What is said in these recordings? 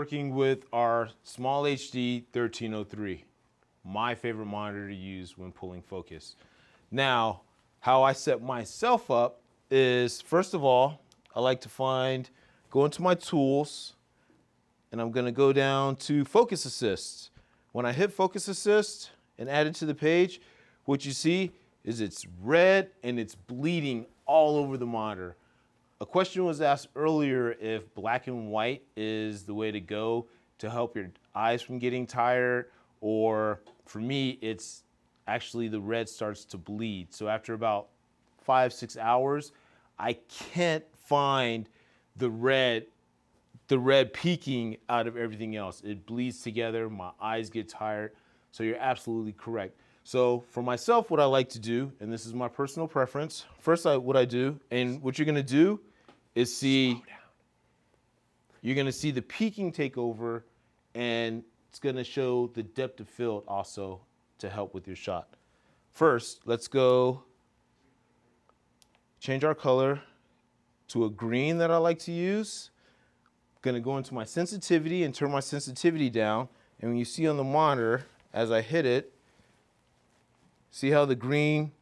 working with our Small HD 1303, my favorite monitor to use when pulling focus. Now, how I set myself up is, first of all, I like to go into my tools, and I'm gonna go down to Focus Assist. When I hit Focus Assist and add it to the page, what you see is it's red and it's bleeding all over the monitor. A question was asked earlier if black and white is the way to go to help your eyes from getting tired, or for me, it's actually the red starts to bleed. So after about 5-6 hours, I can't find the red peeking out of everything else. It bleeds together, my eyes get tired. So you're absolutely correct. So for myself, what I like to do, and this is my personal preference, first what I do, and what you're gonna do is you're gonna see the peaking take over, and it's gonna show the depth of field also to help with your shot. First, let's go change our color to a green that I like to use. I'm gonna go into my sensitivity and turn my sensitivity down, and when you see on the monitor, as I hit it, see how the green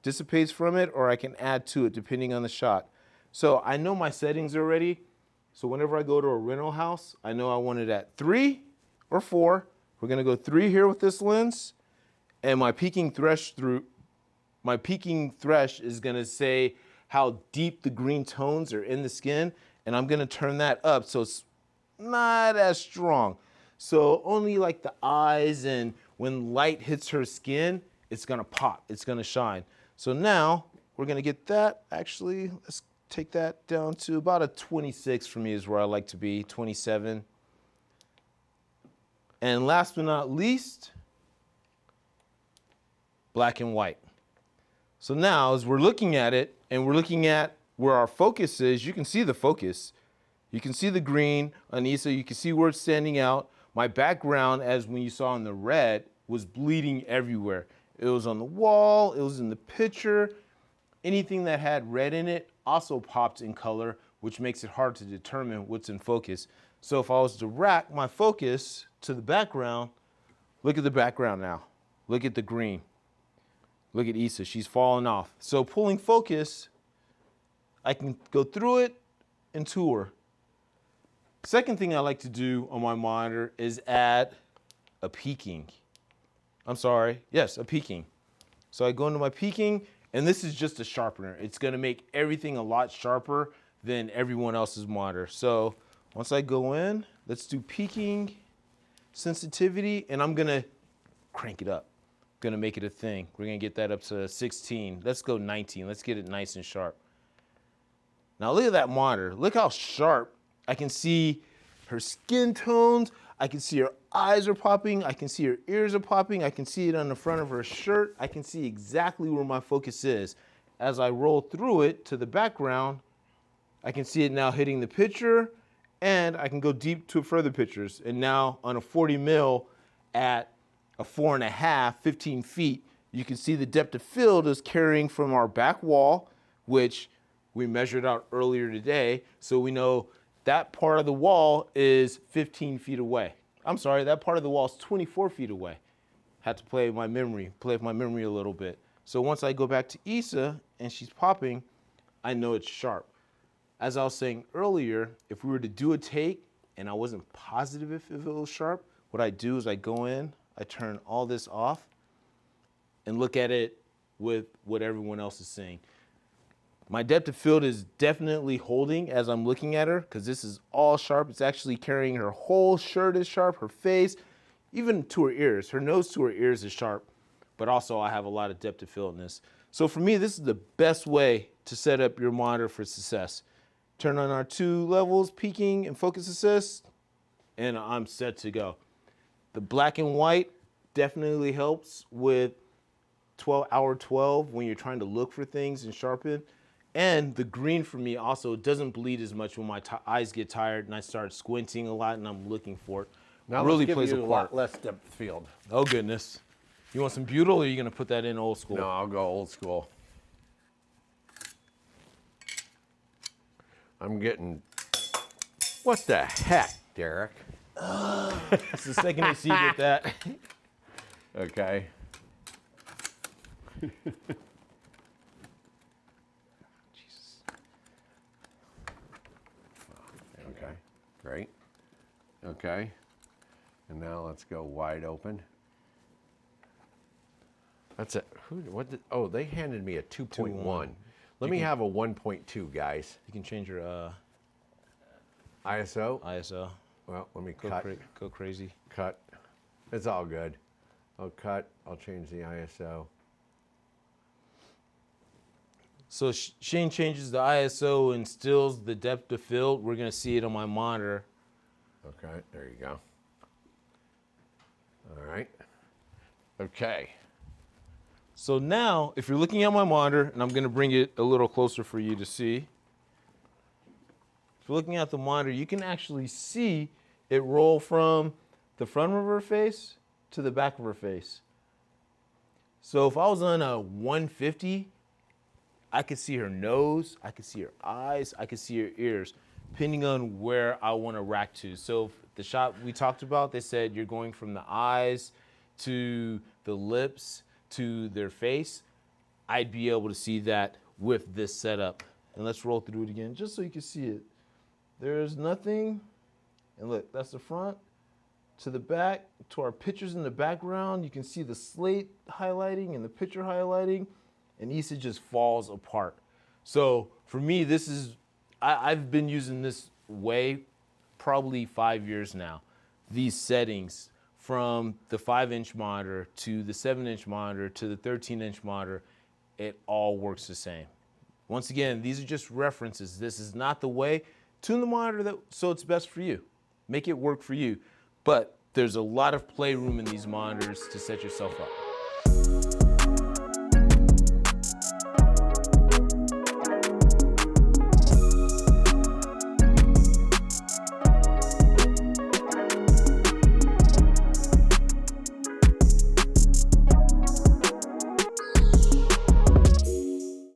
dissipates from it, or I can add to it depending on the shot. So I know my settings already, so whenever I go to a rental house, I know I want it at 3 or 4. We're gonna go 3 here with this lens, and my peaking thresh is gonna say how deep the green tones are in the skin, and I'm gonna turn that up so it's not as strong. So only like the eyes, and when light hits her skin, it's gonna pop, it's gonna shine. So now we're gonna get that, actually, let's take that down to about a 26 for me is where I like to be, 27. And last but not least, black and white. So now as we're looking at it, and we're looking at where our focus is, you can see the focus. You can see the green on ISA, you can see where it's standing out. My background, as when you saw in the red, was bleeding everywhere. It was on the wall, it was in the picture. Anything that had red in it also popped in color, which makes it hard to determine what's in focus. So if I was to rack my focus to the background, look at the background now. Look at the green. Look at Issa, she's falling off. So pulling focus, I can go through it and tour. Second thing I like to do on my monitor is add a peaking. I'm sorry, yes, a peaking. So I go into my peaking, and this is just a sharpener. It's gonna make everything a lot sharper than everyone else's monitor. So once I go in, let's do peaking, sensitivity, and I'm gonna crank it up. Gonna make it a thing. We're gonna get that up to 16. Let's go 19. Let's get it nice and sharp. Now look at that monitor. Look how sharp. I can see her skin tones. I can see her eyes are popping. I can see her ears are popping. I can see it on the front of her shirt. I can see exactly where my focus is. As I roll through it to the background, I can see it now hitting the picture, and I can go deep to further pictures. And now on a 40 mil at a 4.5, 15 feet, you can see the depth of field is carrying from our back wall, which we measured out earlier today. So we know that part of the wall is 15 feet away. I'm sorry, that part of the wall is 24 feet away. Had to play with my memory a little bit. So once I go back to Issa and she's popping, I know it's sharp. As I was saying earlier, if we were to do a take and I wasn't positive if it was sharp, what I do is I go in, I turn all this off and look at it with what everyone else is saying. My depth of field is definitely holding as I'm looking at her, because this is all sharp. It's actually carrying her whole shirt is sharp, her face, even to her ears. Her nose to her ears is sharp, but also I have a lot of depth of field in this. So for me, this is the best way to set up your monitor for success. Turn on our 2 levels, peaking and focus assist, and I'm set to go. The black and white definitely helps with hour 12 when you're trying to look for things and sharpen. And the green for me also doesn't bleed as much when my eyes get tired and I start squinting a lot and I'm looking for it. Now really let's plays give you a a part. lot less depth of field. Oh goodness. You want some butyl, or are you gonna put that in old school? No, I'll go old school. I'm getting, what the heck, Derek? It's the second AC get that. Okay. Okay, great. Okay. And now let's go wide open. That's it. What did, oh, they handed me a 2.1. Let me have a 1.2, guys. You can change your ISO. ISO. Well, let me Go, cut. go crazy. Cut. It's all good. I'll cut. I'll change the ISO. So Shane changes the ISO and stills the depth of field. We're gonna see it on my monitor. Okay, there you go. All right. Okay. So now, if you're looking at my monitor, and I'm gonna bring it a little closer for you to see. If you're looking at the monitor, you can actually see it roll from the front of her face to the back of her face. So if I was on a 150, I could see her nose, I could see her eyes, I could see her ears, depending on where I want to rack to. So the shot we talked about, they said you're going from the eyes to the lips to their face. I'd be able to see that with this setup. And let's roll through it again, just so you can see it. There's nothing, and look, that's the front to the back, to our pictures in the background. You can see the slate highlighting and the picture highlighting, and Issa just falls apart. So for me, this is, I've been using this way probably 5 years now. These settings from the 5-inch monitor to the 7-inch monitor to the 13-inch monitor, it all works the same. Once again, these are just references. This is not the way. Tune the monitor so it's best for you. Make it work for you. But there's a lot of playroom in these monitors to set yourself up.